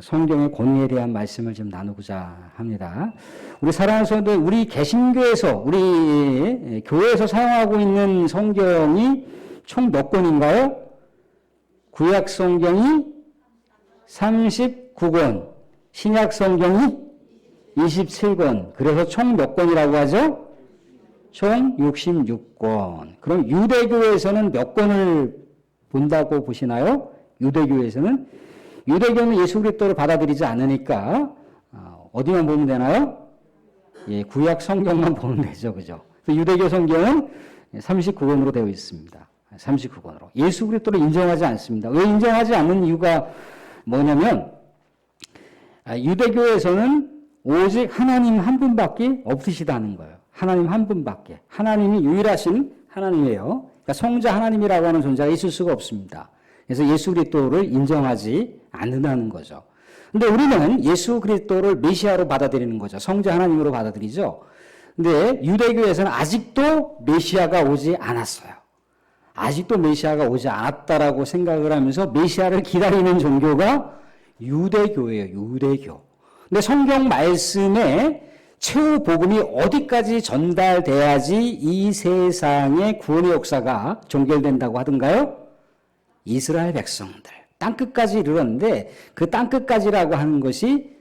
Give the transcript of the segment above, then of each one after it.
성경의 권위에 대한 말씀을 좀 나누고자 합니다. 우리 사랑하는 성도들, 우리 개신교에서, 우리 교회에서 사용하고 있는 성경이 총 몇 권인가요? 구약 성경이 39권, 신약 성경이 27권. 그래서 총 몇 권이라고 하죠? 총 66권. 그럼 유대교에서는 몇 권을 본다고 보시나요? 유대교에서는 예수 그리스도를 받아들이지 않으니까 어디만 보면 되나요? 예, 구약 성경만 보면 되죠. 그죠? 유대교 성경은 39권으로 되어 있습니다. 39권으로. 예수 그리스도를 인정하지 않습니다. 왜 인정하지 않는 이유가 뭐냐면 유대교에서는 오직 하나님 한 분밖에 없으시다는 거예요. 하나님 한 분밖에. 하나님이 유일하신 하나님이에요. 그러니까 성자 하나님이라고 하는 존재가 있을 수가 없습니다. 그래서 예수 그리스도를 인정하지 않는다는 거죠. 근데 우리는 예수 그리스도를 메시아로 받아들이는 거죠. 성자 하나님으로 받아들이죠. 근데 유대교에서는 아직도 메시아가 오지 않았어요. 아직도 메시아가 오지 않았다라고 생각을 하면서 메시아를 기다리는 종교가 유대교예요. 유대교. 근데 성경 말씀에 최후 복음이 어디까지 전달돼야지 이 세상의 구원의 역사가 종결된다고 하던가요? 이스라엘 백성들. 땅끝까지 이르렀는데 그 땅끝까지라고 하는 것이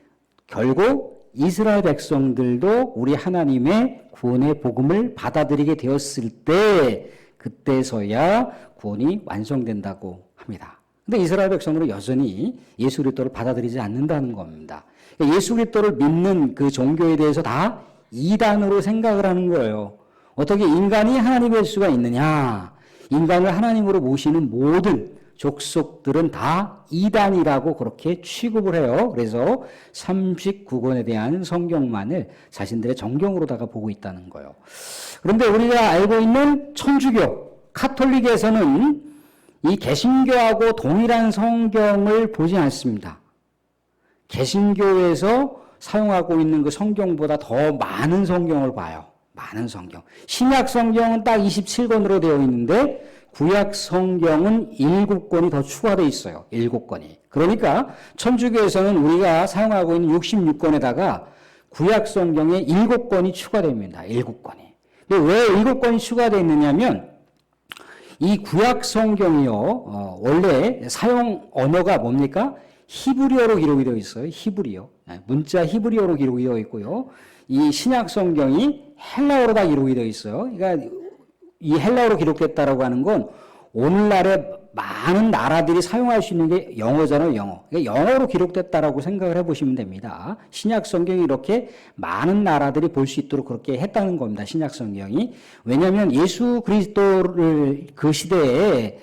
결국 이스라엘 백성들도 우리 하나님의 구원의 복음을 받아들이게 되었을 때 그때서야 구원이 완성된다고 합니다. 근데 이스라엘 백성들은 여전히 예수 그리스도를 받아들이지 않는다는 겁니다. 예수 그리스도를 믿는 그 종교에 대해서 다 이단으로 생각을 하는 거예요. 어떻게 인간이 하나님이 될 수가 있느냐? 인간을 하나님으로 모시는 모든 족속들은 다 이단이라고 그렇게 취급을 해요. 그래서 39권에 대한 성경만을 자신들의 정경으로다가 보고 있다는 거예요. 그런데 우리가 알고 있는 천주교, 카톨릭에서는 이 개신교하고 동일한 성경을 보지 않습니다. 개신교에서 사용하고 있는 그 성경보다 더 많은 성경을 봐요. 많은 성경. 신약 성경은 딱 27권으로 되어 있는데 구약 성경은 7권이 더 추가되어 있어요. 7권이. 그러니까 천주교에서는 우리가 사용하고 있는 66권에다가 구약 성경에 7권이 추가됩니다. 7권이. 근데 왜 7권이 추가되어 있느냐면 이 구약 성경이요. 원래 사용 언어가 뭡니까? 히브리어로 기록이 되어 있어요. 히브리어. 문자 히브리어로 기록이 되어 있고요. 이 신약 성경이 헬라어로 다 기록이 되어 있어요. 그러니까 이 헬라어로 기록됐다라고 하는 건 오늘날에 많은 나라들이 사용할 수 있는 게 영어잖아요, 영어. 그러니까 영어로 기록됐다라고 생각을 해보시면 됩니다. 신약 성경이 이렇게 많은 나라들이 볼 수 있도록 그렇게 했다는 겁니다. 신약 성경이. 왜냐하면 예수 그리스도를 그 시대에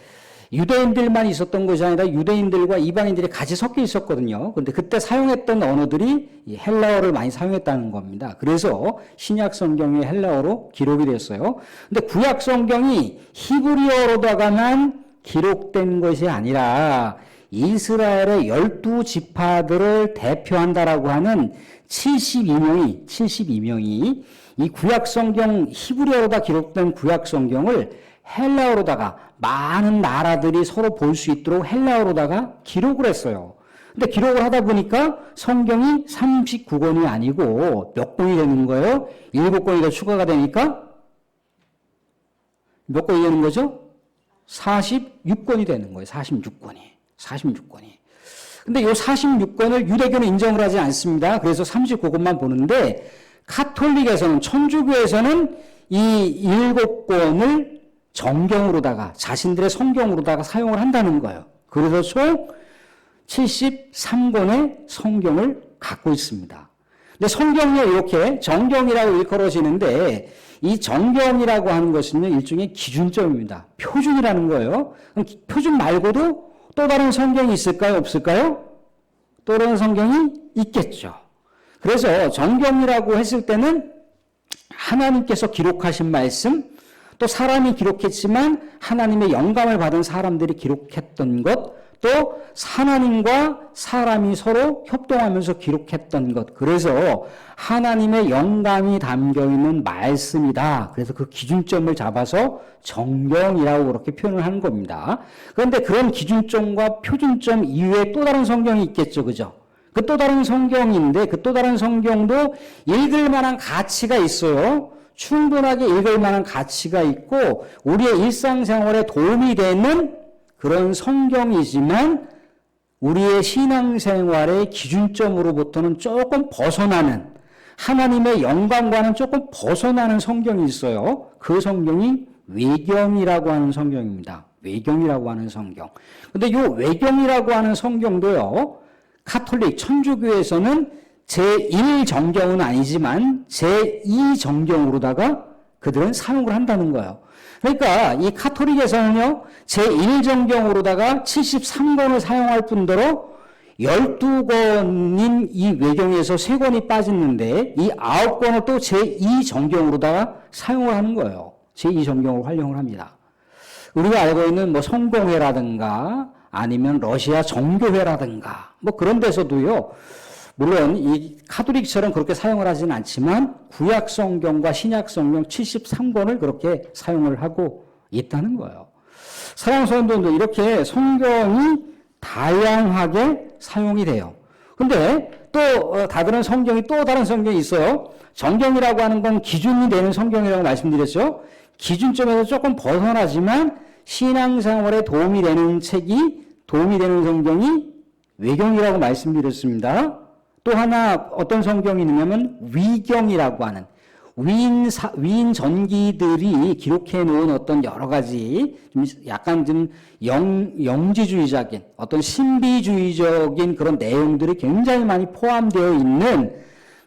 유대인들만 있었던 것이 아니라 유대인들과 이방인들이 같이 섞여 있었거든요. 그런데 그때 사용했던 언어들이 헬라어를 많이 사용했다는 겁니다. 그래서 신약 성경이 헬라어로 기록이 됐어요. 근데 구약 성경이 히브리어로다가만 기록된 것이 아니라 이스라엘의 12지파들을 대표한다라고 하는 72명이 이 구약 성경 히브리어로다 기록된 구약 성경을 헬라어로다가 많은 나라들이 서로 볼 수 있도록 헬라어로다가 기록을 했어요. 근데 기록을 하다 보니까 성경이 39권이 아니고 몇 권이 되는 거예요? 7권이 더 추가가 되니까 몇 권이 되는 거죠? 46권이 되는 거예요. 46권이. 근데 이 46권을 유대교는 인정을 하지 않습니다. 그래서 39권만 보는데 카톨릭에서는 천주교에서는 이 7권을 정경으로다가 자신들의 성경으로다가 사용을 한다는 거예요. 그래서 총 73권의 성경을 갖고 있습니다. 근데 성경이 이렇게 정경이라고 일컬어지는데 이 정경이라고 하는 것은요 일종의 기준점입니다. 표준이라는 거예요. 그럼 표준 말고도 또 다른 성경이 있을까요? 없을까요? 또 다른 성경이 있겠죠. 그래서 정경이라고 했을 때는 하나님께서 기록하신 말씀 또 사람이 기록했지만 하나님의 영감을 받은 사람들이 기록했던 것, 또 하나님과 사람이 서로 협동하면서 기록했던 것. 그래서 하나님의 영감이 담겨 있는 말씀이다. 그래서 그 기준점을 잡아서 정경이라고 그렇게 표현을 하는 겁니다. 그런데 그런 기준점과 표준점 이외에 또 다른 성경이 있겠죠. 그죠? 그 또 다른 성경인데 그 또 다른 성경도 읽을 만한 가치가 있어요. 충분하게 읽을 만한 가치가 있고 우리의 일상생활에 도움이 되는 그런 성경이지만 우리의 신앙생활의 기준점으로부터는 조금 벗어나는 하나님의 영광과는 조금 벗어나는 성경이 있어요. 그 성경이 외경이라고 하는 성경입니다. 외경이라고 하는 성경. 근데 이 외경이라고 하는 성경도요. 카톨릭 천주교에서는 제1정경은 아니지만 제2정경으로다가 그들은 사용을 한다는 거예요. 그러니까 이 카톨릭에서는요. 제1정경으로다가 73권을 사용할 뿐더러 12권인 이 외경에서 3권이 빠졌는데 이 9권을 또 제2정경으로다가 사용을 하는 거예요. 제2정경으로 활용을 합니다. 우리가 알고 있는 뭐 성공회라든가 아니면 러시아 정교회라든가 뭐 그런 데서도요. 물론 이 카톨릭처럼 그렇게 사용을 하지는 않지만 구약 성경과 신약 성경 73권을 그렇게 사용을 하고 있다는 거예요. 사랑하는 성도님들 이렇게 성경이 다양하게 사용이 돼요. 근데 또 다른 성경이 또 다른 성경이 있어요. 정경이라고 하는 건 기준이 되는 성경이라고 말씀드렸죠. 기준점에서 조금 벗어나지만 신앙생활에 도움이 되는 책이 도움이 되는 성경이 외경이라고 말씀드렸습니다. 또 하나 어떤 성경이 있냐면 위경이라고 하는 위인 전기들이 기록해 놓은 어떤 여러 가지 약간 좀 영지주의적인 어떤 신비주의적인 그런 내용들이 굉장히 많이 포함되어 있는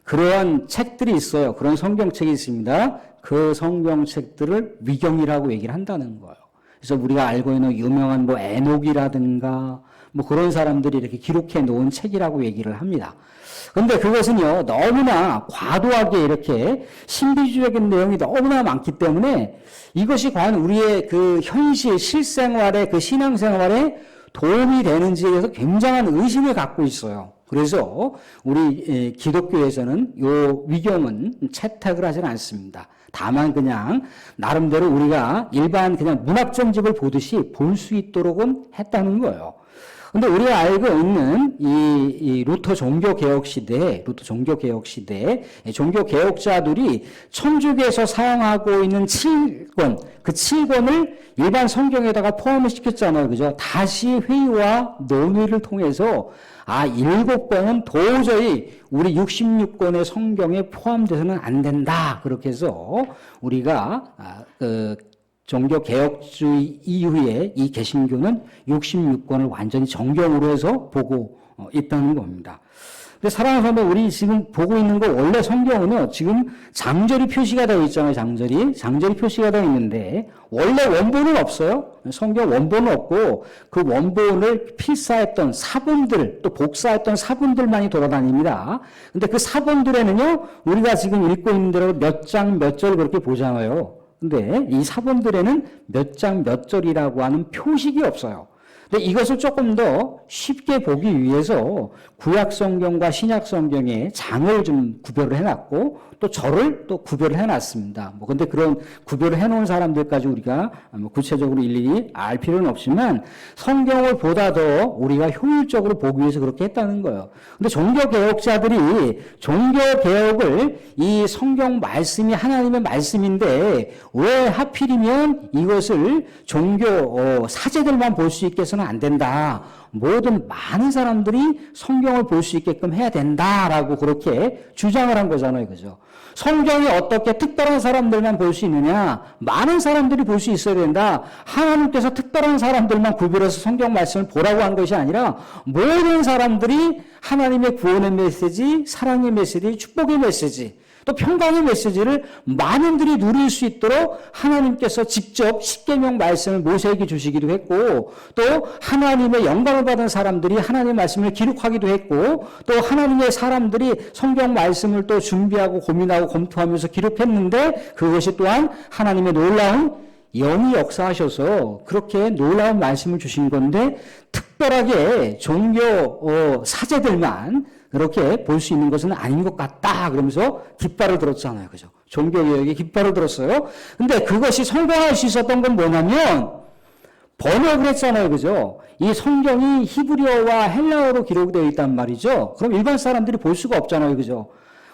그러한 책들이 있어요. 그런 성경책이 있습니다. 그 성경책들을 위경이라고 얘기를 한다는 거예요. 그래서 우리가 알고 있는 유명한 뭐 에녹이라든가 뭐 그런 사람들이 이렇게 기록해 놓은 책이라고 얘기를 합니다. 그런데 그것은요, 너무나 과도하게 이렇게 신비주의적인 내용이 너무나 많기 때문에 이것이 과연 우리의 그 현실, 실생활에 그 신앙생활에 도움이 되는지에 대해서 굉장한 의심을 갖고 있어요. 그래서 우리 기독교에서는 요 위경은 채택을 하지는 않습니다. 다만 그냥 나름대로 우리가 일반 그냥 문학전집을 보듯이 볼 수 있도록은 했다는 거예요. 근데 우리가 알고 있는 이 루터 종교개혁 시대에 종교개혁자들이 천주교에서 사용하고 있는 7권, 그 7권을 일반 성경에다가 포함을 시켰잖아요. 그죠? 다시 회의와 논의를 통해서 7권은 도저히 우리 66권의 성경에 포함돼서는 안 된다. 그렇게 해서 우리가 종교개혁주의 이후에 이 개신교는 66권을 완전히 정경으로 해서 보고 있다는 겁니다. 근데 사랑하는 성도, 우리 지금 보고 있는 거 원래 성경은요, 지금 장절이 표시가 되어 있잖아요, 장절이 표시가 되어 있는데, 원래 원본은 없어요. 성경 원본은 없고, 그 원본을 필사했던 사본들, 또 복사했던 사본들만이 돌아다닙니다. 근데 그 사본들에는요, 우리가 지금 읽고 있는 대로 몇 장, 몇 절 그렇게 보잖아요. 근데 이 사본들에는 몇 장, 몇 절이라고 하는 표식이 없어요. 근데 이것을 조금 더 쉽게 보기 위해서 구약 성경과 신약 성경의 장을 좀 구별을 해놨고 또 절을 또 구별을 해놨습니다. 근데 그런 구별을 해놓은 사람들까지 우리가 구체적으로 일일이 알 필요는 없지만 성경을 보다 더 우리가 효율적으로 보기 위해서 그렇게 했다는 거예요. 근데 종교개혁자들이 종교개혁을 이 성경 말씀이 하나님의 말씀인데 왜 하필이면 이것을 종교 사제들만 볼 수 있게 해서는 안 된다. 모든 많은 사람들이 성경을 볼 수 있게끔 해야 된다라고 그렇게 주장을 한 거잖아요. 그죠? 성경이 어떻게 특별한 사람들만 볼 수 있느냐? 많은 사람들이 볼 수 있어야 된다. 하나님께서 특별한 사람들만 구별해서 성경 말씀을 보라고 한 것이 아니라 모든 사람들이 하나님의 구원의 메시지, 사랑의 메시지, 축복의 메시지, 또 평강의 메시지를 많은들이 누릴 수 있도록 하나님께서 직접 십계명 말씀을 모세에게 주시기도 했고 또 하나님의 영광을 받은 사람들이 하나님의 말씀을 기록하기도 했고 또 하나님의 사람들이 성경 말씀을 또 준비하고 고민하고 검토하면서 기록했는데 그것이 또한 하나님의 놀라운 영이 역사하셔서 그렇게 놀라운 말씀을 주신 건데 특별하게 종교 사제들만 그렇게 볼 수 있는 것은 아닌 것 같다. 그러면서 깃발을 들었잖아요. 그죠? 종교개혁에 깃발을 들었어요. 근데 그것이 성공할 수 있었던 건 뭐냐면 번역을 했잖아요. 그죠? 이 성경이 히브리어와 헬라어로 기록되어 있단 말이죠. 그럼 일반 사람들이 볼 수가 없잖아요. 그죠?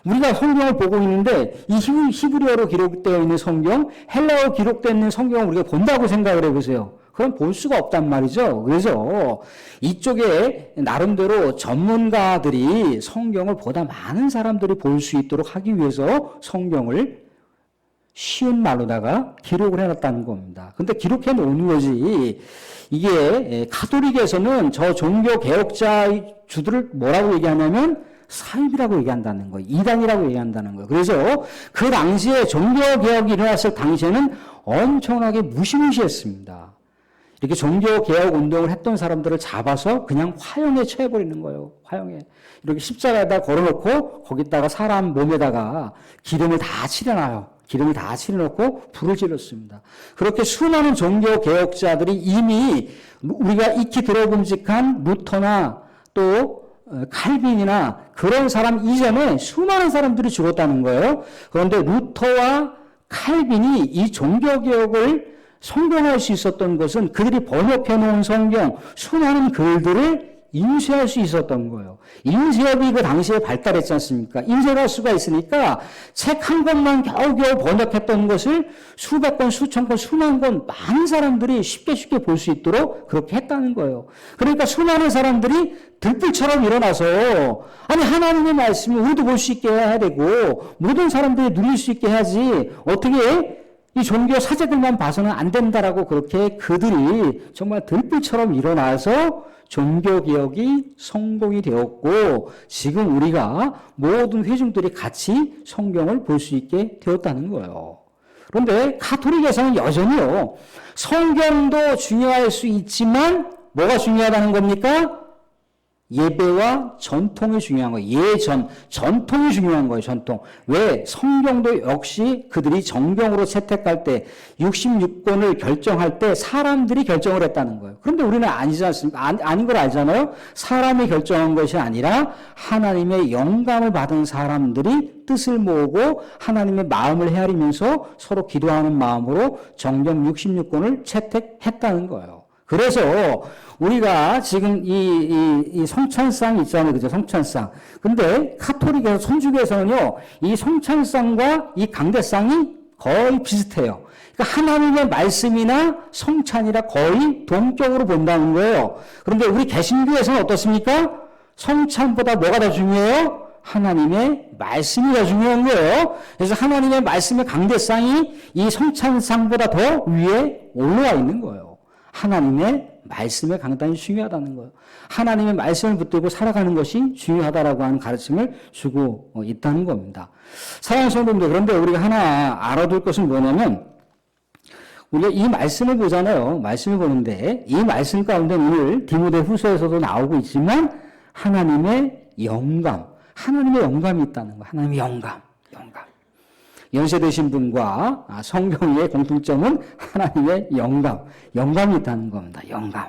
우리가 성경을 보고 있는데 이 히브리어로 기록되어 있는 성경, 헬라어로 기록되어 있는 성경을 우리가 본다고 생각을 해보세요. 그럼 볼 수가 없단 말이죠. 그래서 이쪽에 나름대로 전문가들이 성경을 보다 많은 사람들이 볼 수 있도록 하기 위해서 성경을 쉬운 말로다가 기록을 해놨다는 겁니다. 근데 기록해 놓은 거지. 이게 가톨릭에서는 저 종교 개혁자 주들을 뭐라고 얘기하냐면 사입이라고 얘기한다는 거예요. 이단이라고 얘기한다는 거예요. 그래서 그 당시에 종교 개혁이 일어났을 당시에는 엄청나게 무시무시했습니다. 이렇게 종교 개혁 운동을 했던 사람들을 잡아서 그냥 화형에 처해버리는 거예요. 화형에. 이렇게 십자가에다 걸어놓고 거기다가 사람 몸에다가 기름을 다 칠해놔요. 기름을 다 칠해놓고 불을 질렀습니다. 그렇게 수많은 종교 개혁자들이 이미 우리가 익히 들어봄직한 루터나 또 칼빈이나 그런 사람 이전에 수많은 사람들이 죽었다는 거예요. 그런데 루터와 칼빈이 이 종교개혁을 성공할 수 있었던 것은 그들이 번역해 놓은 성경, 수많은 글들을 인쇄할 수 있었던 거예요. 인쇄업이 그 당시에 발달했지 않습니까? 인쇄할 수가 있으니까 책 한 권만 겨우겨우 번역했던 것을 수백 권, 수천 권, 수만 권 많은 사람들이 쉽게 볼 수 있도록 그렇게 했다는 거예요. 그러니까 수많은 사람들이 들불처럼 일어나서 아니 하나님의 말씀을 우리도 볼 수 있게 해야 되고 모든 사람들이 누릴 수 있게 해야지 어떻게 이 종교 사제들만 봐서는 안 된다라고 그렇게 그들이 정말 들불처럼 일어나서 종교개혁이 성공이 되었고 지금 우리가 모든 회중들이 같이 성경을 볼 수 있게 되었다는 거예요. 그런데 가톨릭에서는 여전히요. 성경도 중요할 수 있지만 뭐가 중요하다는 겁니까? 예배와 전통이 중요한 거예요. 전통이 중요한 거예요. 전통. 왜? 성경도 역시 그들이 정경으로 채택할 때 66권을 결정할 때 사람들이 결정을 했다는 거예요. 그런데 우리는 아니지 않습니까? 아닌 걸 알잖아요. 사람이 결정한 것이 아니라 하나님의 영감을 받은 사람들이 뜻을 모으고 하나님의 마음을 헤아리면서 서로 기도하는 마음으로 정경 66권을 채택했다는 거예요. 그래서 우리가 지금 이 성찬상 있잖아요. 그죠? 성찬상. 근데 카톨릭에서, 성주교에서는요, 이 성찬상과 이 강대상이 거의 비슷해요. 그러니까 하나님의 말씀이나 성찬이라 거의 동격으로 본다는 거예요. 그런데 우리 개신교에서는 어떻습니까? 성찬보다 뭐가 더 중요해요? 하나님의 말씀이 더 중요한 거예요. 그래서 하나님의 말씀의 강대상이 이 성찬상보다 더 위에 올라와 있는 거예요. 하나님의 말씀의 강단이 중요하다는 거예요. 하나님의 말씀을 붙들고 살아가는 것이 중요하다라고 하는 가르침을 주고 있다는 겁니다. 사랑하는 성도님들, 그런데 우리가 하나 알아둘 것은 뭐냐면 우리가 이 말씀을 보잖아요. 말씀을 보는데 이 말씀 가운데 오늘 디모데후서에서도 나오고 있지만 하나님의 영감이 있다는 거예요. 하나님의 영감. 연세되신 분과 성경의 공통점은 하나님의 영감이 있다는 겁니다. 영감.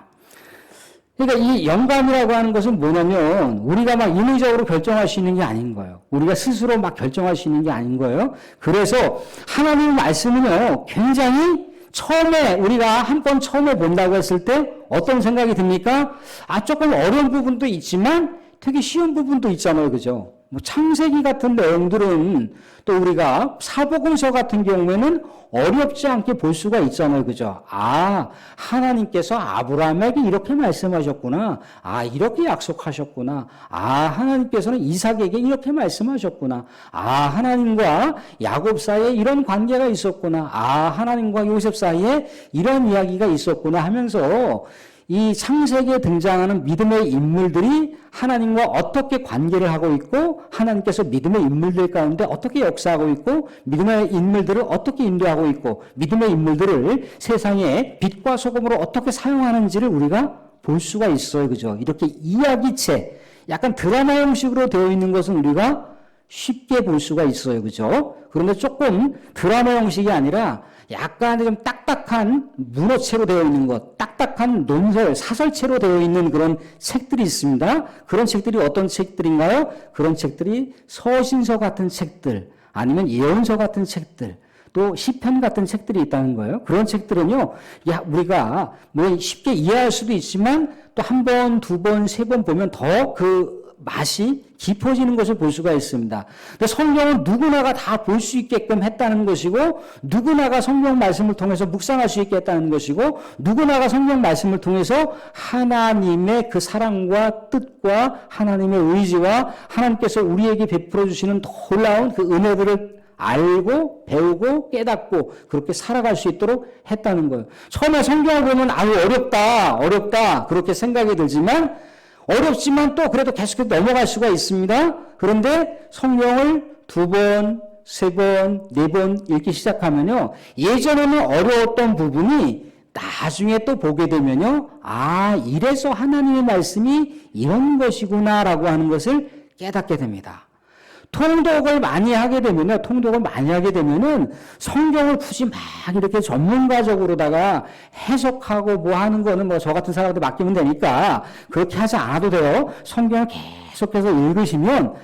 그러니까 이 영감이라고 하는 것은 뭐냐면 우리가 막 인위적으로 결정할 수 있는 게 아닌 거예요. 우리가 스스로 막 결정할 수 있는 게 아닌 거예요. 그래서 하나님의 말씀은요, 굉장히 처음에 우리가 한 번 처음에 본다고 했을 때 어떤 생각이 듭니까? 조금 어려운 부분도 있지만 되게 쉬운 부분도 있잖아요. 그죠? 창세기 같은 내용들은 또 우리가 사복음서 같은 경우에는 어렵지 않게 볼 수가 있잖아요. 그죠? 하나님께서 아브라함에게 이렇게 말씀하셨구나. 이렇게 약속하셨구나. 하나님께서는 이삭에게 이렇게 말씀하셨구나. 하나님과 야곱 사이에 이런 관계가 있었구나. 하나님과 요셉 사이에 이런 이야기가 있었구나 하면서 이 창세기에 등장하는 믿음의 인물들이 하나님과 어떻게 관계를 하고 있고 하나님께서 믿음의 인물들 가운데 어떻게 역사하고 있고 믿음의 인물들을 어떻게 인도하고 있고 믿음의 인물들을 세상의 빛과 소금으로 어떻게 사용하는지를 우리가 볼 수가 있어요. 그죠? 이렇게 이야기체, 약간 드라마 형식으로 되어 있는 것은 우리가 쉽게 볼 수가 있어요. 그죠? 그런데 조금 드라마 형식이 아니라 약간 좀 딱딱한 문어체로 되어 있는 것, 딱딱한 논설, 사설체로 되어 있는 그런 책들이 있습니다. 그런 책들이 어떤 책들인가요? 그런 책들이 서신서 같은 책들, 아니면 예언서 같은 책들, 또 시편 같은 책들이 있다는 거예요. 그런 책들은요, 야, 우리가 뭐 쉽게 이해할 수도 있지만 또 한 번, 두 번, 세 번 보면 더 그 맛이 깊어지는 것을 볼 수가 있습니다. 근데 성경은 누구나가 다 볼 수 있게끔 했다는 것이고, 누구나가 성경 말씀을 통해서 묵상할 수 있게 했다는 것이고, 누구나가 성경 말씀을 통해서 하나님의 그 사랑과 뜻과 하나님의 의지와 하나님께서 우리에게 베풀어 주시는 놀라운 그 은혜들을 알고 배우고 깨닫고 그렇게 살아갈 수 있도록 했다는 거예요. 처음에 성경을 보면 아유 어렵다 그렇게 생각이 들지만 어렵지만 또 그래도 계속해서 넘어갈 수가 있습니다. 그런데 성경을 두 번, 세 번, 네 번 읽기 시작하면요. 예전에는 어려웠던 부분이 나중에 또 보게 되면요. 아, 이래서 하나님의 말씀이 이런 것이구나라고 하는 것을 깨닫게 됩니다. 통독을 많이 하게 되면은 성경을 굳이 막 이렇게 전문가적으로다가 해석하고 뭐 하는 거는 뭐 저 같은 사람한테 맡기면 되니까 그렇게 하지 않아도 돼요. 성경을 계속해서 읽으시면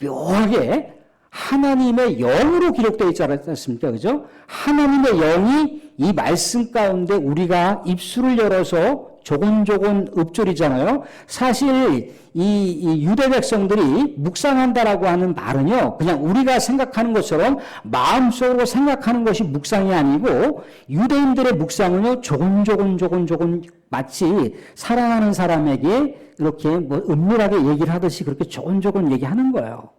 묘하게 하나님의 영으로 기록되어 있지 않습니까? 그죠? 하나님의 영이 이 말씀 가운데 우리가 입술을 열어서 조곤조곤 읊조리잖아요. 사실 이 유대 백성들이 묵상한다라고 하는 말은요, 그냥 우리가 생각하는 것처럼 마음속으로 생각하는 것이 묵상이 아니고 유대인들의 묵상은요, 조곤조곤 마치 사랑하는 사람에게 이렇게 뭐 은밀하게 얘기를 하듯이 그렇게 조곤조곤 얘기하는 거예요.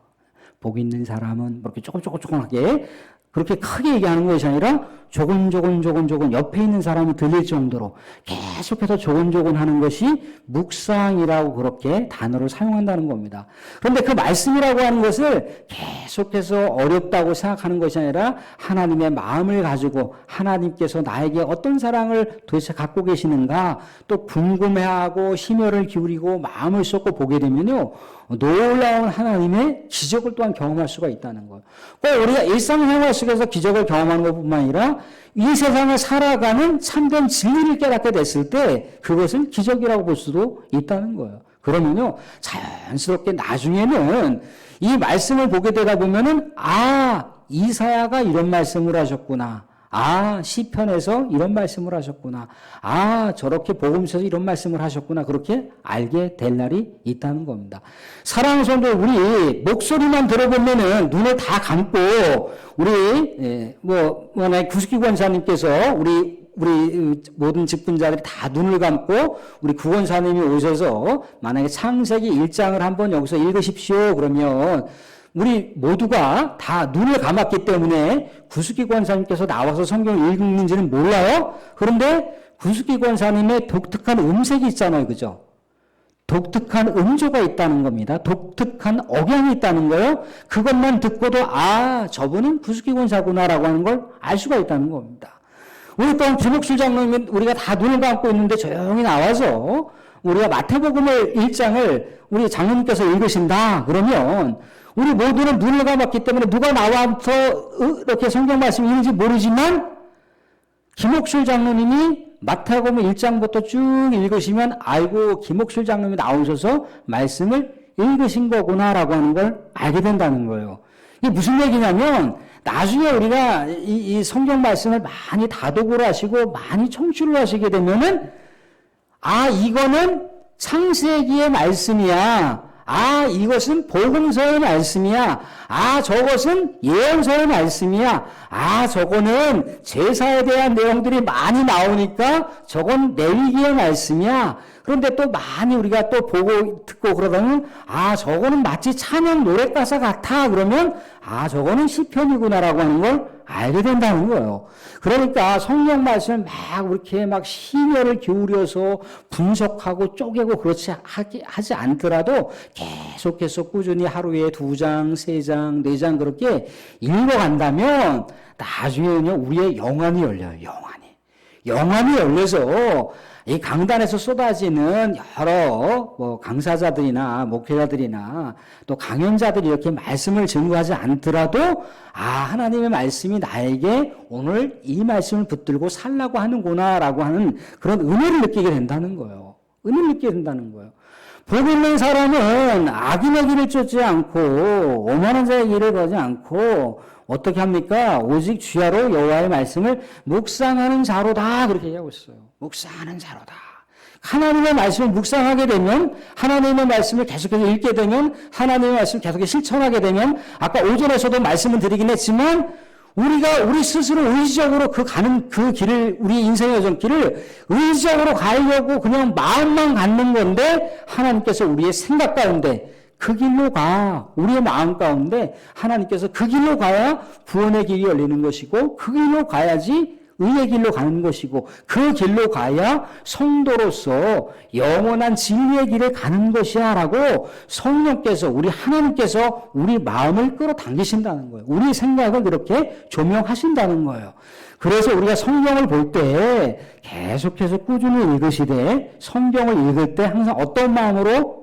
복 있는 사람은 그렇게 조금하게 그렇게 크게 얘기하는 것이 아니라 조곤조곤 옆에 있는 사람이 들릴 정도로 계속해서 조곤조곤 하는 것이 묵상이라고 그렇게 단어를 사용한다는 겁니다. 그런데 그 말씀이라고 하는 것을 계속해서 어렵다고 생각하는 것이 아니라 하나님의 마음을 가지고 하나님께서 나에게 어떤 사랑을 도대체 갖고 계시는가 또 궁금해하고 심혈을 기울이고 마음을 쏟고 보게 되면요. 놀라운 하나님의 기적을 또한 경험할 수가 있다는 거예요. 꼭 우리가 일상생활 속에서 기적을 경험하는 것뿐만 아니라 이 세상을 살아가는 참된 진리를 깨닫게 됐을 때 그것은 기적이라고 볼 수도 있다는 거예요. 그러면요, 자연스럽게 나중에는 이 말씀을 보게 되다 보면은 이사야가 이런 말씀을 하셨구나. 시편에서 이런 말씀을 하셨구나. 저렇게 복음서에서 이런 말씀을 하셨구나. 그렇게 알게 될 날이 있다는 겁니다. 사랑하는 성도, 우리 목소리만 들어보면은 눈을 다 감고 우리 구스기 권사님께서 우리 모든 직분자들이 다 눈을 감고 우리 구원사님이 오셔서 만약에 창세기 1장을 한번 여기서 읽으십시오. 그러면 우리 모두가 다 눈을 감았기 때문에 구스기 권사님께서 나와서 성경을 읽는지는 몰라요. 그런데 구스기 권사님의 독특한 음색이 있잖아요. 그죠? 독특한 음조가 있다는 겁니다. 독특한 억양이 있다는 거예요. 그것만 듣고도 저분은 구스기 권사구나라고 하는 걸 알 수가 있다는 겁니다. 우리 또한 김옥술 장로님은 우리가 다 눈을 감고 있는데 조용히 나와서 우리가 마태복음을 1장을 우리 장로님께서 읽으신다. 그러면 우리 모두는 눈을 감았기 때문에 누가 나와서 이렇게 성경 말씀을 읽는지 모르지만 김옥술 장로님이 마태복음 1장부터 쭉 읽으시면 아이고 김옥술 장로님이 나오셔서 말씀을 읽으신 거구나라고 하는 걸 알게 된다는 거예요. 이게 무슨 얘기냐면 나중에 우리가 이 성경 말씀을 많이 다독을 하시고 많이 청취를 하시게 되면은 이거는 창세기의 말씀이야. 이것은 복음서의 말씀이야. 저것은 예언서의 말씀이야. 저거는 제사에 대한 내용들이 많이 나오니까 저건 레위기의 말씀이야. 그런데 또 많이 우리가 또 보고 듣고 그러다면 저거는 마치 찬양 노래 가사 같아. 그러면 저거는 시편이구나라고 하는 걸 알게 된다는 거예요. 그러니까 성경 말씀을 막 이렇게 막 심혈을 기울여서 분석하고 쪼개고 그렇지 하지 않더라도 계속해서 꾸준히 하루에 2장, 3장, 4장 그렇게 읽어간다면 나중에는요 우리의 영안이 열려요. 영안이 열려서 이 강단에서 쏟아지는 여러 강사자들이나 목회자들이나 또 강연자들이 이렇게 말씀을 증거하지 않더라도 하나님의 말씀이 나에게 오늘 이 말씀을 붙들고 살라고 하는구나라고 하는 그런 은혜를 느끼게 된다는 거예요. 은혜를 느끼게 된다는 거예요. 복 있는 사람은 악인의 길을 쫓지 않고 오만한 자의 길을 가지 않고 어떻게 합니까? 오직 주야로 여호와의 말씀을 묵상하는 자로다. 그렇게 얘기하고 있어요. 묵상하는 자로다. 하나님의 말씀을 묵상하게 되면, 하나님의 말씀을 계속해서 읽게 되면, 하나님의 말씀을 계속해서 실천하게 되면, 아까 오전에서도 말씀을 드리긴 했지만, 우리가 우리 스스로 의지적으로 가는 그 길을, 우리 인생의 여정길을 의지적으로 가려고 그냥 마음만 갖는 건데, 하나님께서 우리의 생각 가운데 그 길로 가. 우리의 마음 가운데 하나님께서 그 길로 가야 구원의 길이 열리는 것이고, 그 길로 가야지 의의 길로 가는 것이고, 그 길로 가야 성도로서 영원한 진리의 길을 가는 것이야 라고 성령께서, 우리 하나님께서 우리 마음을 끌어당기신다는 거예요. 우리 생각을 그렇게 조명하신다는 거예요. 그래서 우리가 성경을 볼 때 계속해서 꾸준히 읽으시되, 성경을 읽을 때 항상 어떤 마음으로?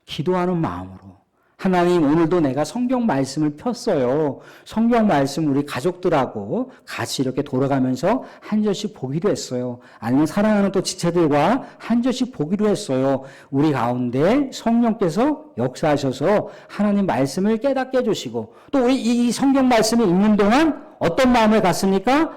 기도하는 마음으로. 하나님, 오늘도 내가 성경 말씀을 폈어요. 성경 말씀 우리 가족들하고 같이 이렇게 돌아가면서 한 절씩 보기로 했어요. 아니면 사랑하는 또 지체들과 한 절씩 보기로 했어요. 우리 가운데 성령께서 역사하셔서 하나님 말씀을 깨닫게 해주시고, 또 우리 이 성경 말씀을 읽는 동안 어떤 마음을 갖습니까?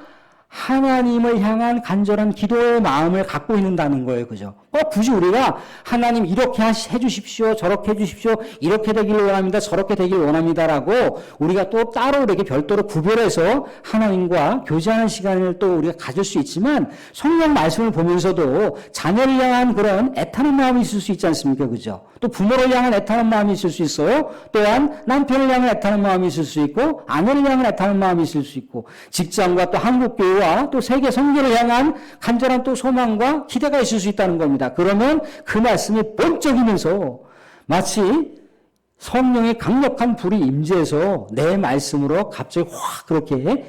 하나님을 향한 간절한 기도의 마음을 갖고 있는다는 거예요. 그죠? 굳이 우리가 하나님 이렇게 해주십시오. 저렇게 해주십시오. 이렇게 되길 원합니다. 저렇게 되길 원합니다라고 우리가 또 따로 이렇게 별도로 구별해서 하나님과 교제하는 시간을 또 우리가 가질 수 있지만, 성경 말씀을 보면서도 자녀를 향한 그런 애타는 마음이 있을 수 있지 않습니까? 그죠? 또 부모를 향한 애타는 마음이 있을 수 있어요. 또한 남편을 향한 애타는 마음이 있을 수 있고, 아내를 향한 애타는 마음이 있을 수 있고, 직장과 또 한국교회와 또 세계 선교를 향한 간절한 또 소망과 기대가 있을 수 있다는 겁니다. 그러면 그 말씀이 번쩍이면서 마치 성령의 강력한 불이 임재해서 내 말씀으로 갑자기 확 그렇게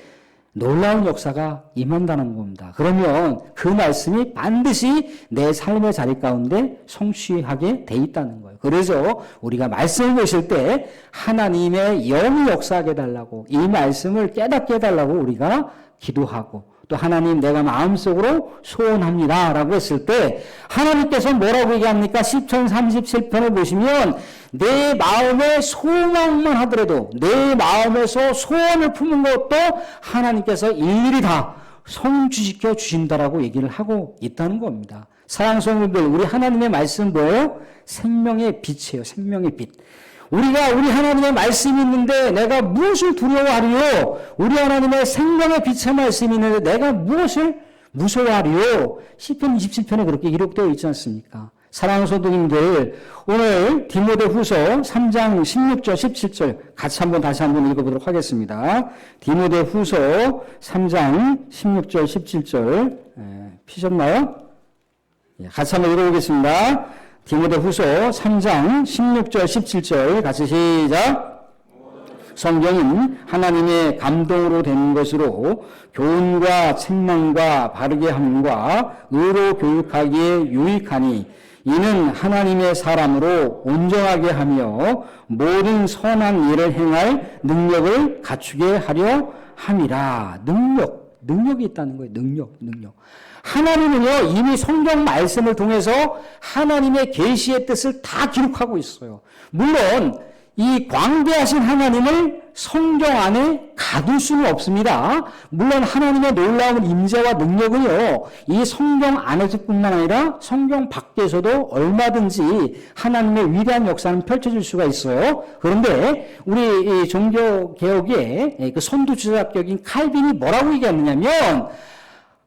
놀라운 역사가 임한다는 겁니다. 그러면 그 말씀이 반드시 내 삶의 자리 가운데 성취하게 돼 있다는 거예요. 그래서 우리가 말씀을 보실 때 하나님의 영이 역사하게 해달라고, 이 말씀을 깨닫게 해달라고 우리가 기도하고, 또 하나님 내가 마음속으로 소원합니다 라고 했을 때 하나님께서 뭐라고 얘기합니까? 시편 37편을 보시면 내 마음의 소망만 하더라도, 내 마음에서 소원을 품은 것도 하나님께서 일일이 다 성취시켜 주신다라고 얘기를 하고 있다는 겁니다. 사랑하는 성도들, 우리 하나님의 말씀 뭐예요? 생명의 빛이에요. 생명의 빛. 우리가 우리 하나님의 말씀이 있는데 내가 무엇을 두려워하리요? 우리 하나님의 생명의 빛의 말씀이 있는데 내가 무엇을 무서워하리요? 시편 27편에 그렇게 기록되어 있지 않습니까? 사랑하는 성도님들, 오늘 디모데후서 3장 16절 17절 같이 다시 한번 읽어보도록 하겠습니다. 디모데후서 3장 16절 17절 피셨나요? 같이 한번 읽어보겠습니다. 디모데후서 3장 16절 17절 같이 시작. 성경은 하나님의 감동으로 된 것으로 교훈과 책망과 바르게 함과 의로 교육하기에 유익하니, 이는 하나님의 사람으로 온전하게 하며 모든 선한 일을 행할 능력을 갖추게 하려 함이라. 능력이 있다는 거예요. 능력. 하나님은요, 이미 성경 말씀을 통해서 하나님의 계시의 뜻을 다 기록하고 있어요. 물론 이 광대하신 하나님을 성경 안에 가둘 수는 없습니다. 물론 하나님의 놀라운 임재와 능력은요, 이 성경 안에서뿐만 아니라 성경 밖에서도 얼마든지 하나님의 위대한 역사는 펼쳐질 수가 있어요. 그런데 우리 종교개혁의 그 선두주자격인 칼빈이 뭐라고 얘기했느냐면,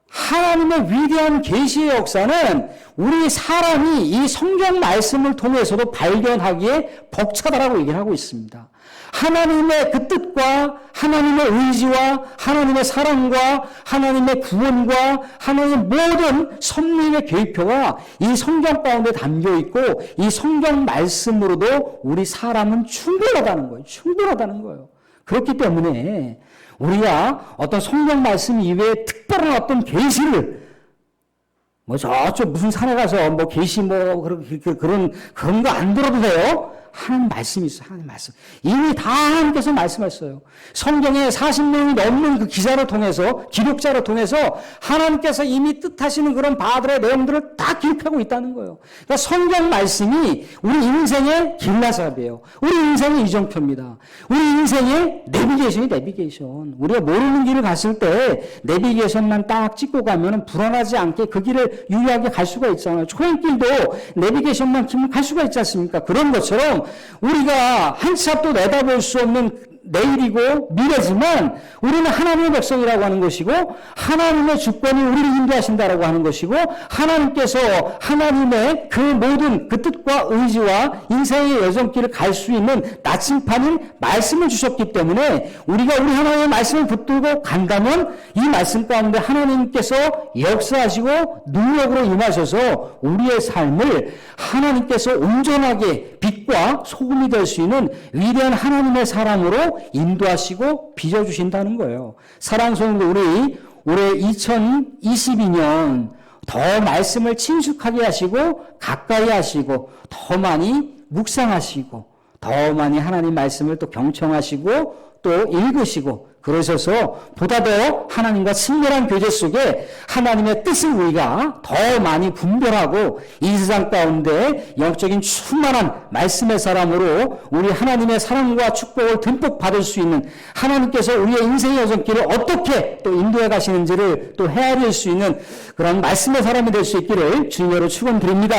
하나님의 위대한 계시의 역사는 우리 사람이 이 성경 말씀을 통해서도 발견하기에 벅차다라고 얘기를 하고 있습니다. 하나님의 그 뜻과 하나님의 의지와 하나님의 사랑과 하나님의 구원과 하나님의 모든 섭리의 계획표가 이 성경 가운데 담겨 있고, 이 성경 말씀으로도 우리 사람은 충분하다는 거예요. 그렇기 때문에 우리가 어떤 성경 말씀 이외에 특별한 어떤 계시를, 저쪽 무슨 산에 가서 계시 그런 거 안 들어도 돼요. 하나님 말씀이 있어요. 하나님 말씀. 이미 다 하나님께서 말씀하셨어요. 성경에 40명이 넘는 그 기자를 통해서, 기록자를 통해서 하나님께서 이미 뜻하시는 그런 바들의 내용들을 다 기록하고 있다는 거예요. 그러니까 성경 말씀이 우리 인생의 길라잡이에요. 우리 인생의 이정표입니다. 우리 인생의 내비게이션. 우리가 모르는 길을 갔을 때 내비게이션만 딱 찍고 가면 불안하지 않게 그 길을 유리하게 갈 수가 있잖아요. 초행길도 내비게이션만 키면 갈 수가 있지 않습니까? 그런 것처럼 우리가 한치 앞도 내다볼 수 없는 내일이고 미래지만 우리는 하나님의 백성이라고 하는 것이고 하나님의 주권이 우리를 인도하신다라고 하는 것이고 하나님께서 하나님의 그 모든 그 뜻과 의지와 인생의 여정길을 갈 수 있는 나침판인 말씀을 주셨기 때문에 우리가 우리 하나님의 말씀을 붙들고 간다면 이 말씀 가운데 하나님께서 역사하시고 능력으로 임하셔서 우리의 삶을 하나님께서 온전하게 빛과 소금이 될 수 있는 위대한 하나님의 사람으로 인도하시고 빚어주신다는 거예요. 사랑하는 성도, 우리 올해 2022년 더 말씀을 친숙하게 하시고 가까이 하시고 더 많이 묵상하시고 더 많이 하나님 말씀을 또 경청하시고 또 읽으시고 그러셔서 보다 더 하나님과 친밀한 교제 속에 하나님의 뜻을 우리가 더 많이 분별하고 이 세상 가운데 영적인 충만한 말씀의 사람으로 우리 하나님의 사랑과 축복을 듬뿍 받을 수 있는 하나님께서 우리의 인생의 여정길을 어떻게 또 인도해 가시는지를 또 헤아릴 수 있는 그런 말씀의 사람이 될 수 있기를 주님으로 축원드립니다.